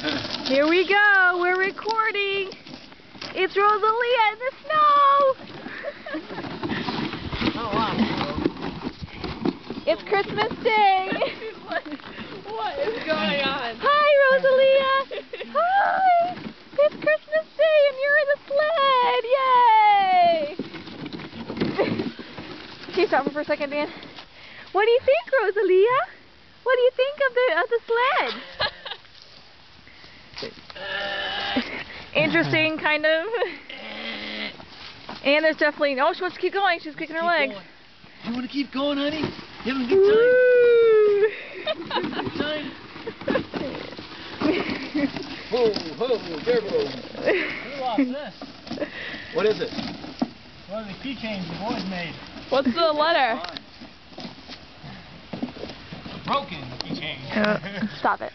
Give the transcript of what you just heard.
Here we go. We're recording. It's Rosalia in the snow. Oh, wow. It's Christmas Day. What is going on? Hi, Rosalia. Hi. It's Christmas Day and you're in the sled. Yay. Can you stop for a second, Dan? What do you think, Rosalia? What do you think of the sled? Interesting, kind of. And there's definitely... Oh, she wants to keep going. She's kicking her legs. You want to keep going, honey? You having a good time? Good time? Ho, ho, careful. Who lost this? What is it? One of the keychains the boys made. What's the letter? Broken keychain. Stop it.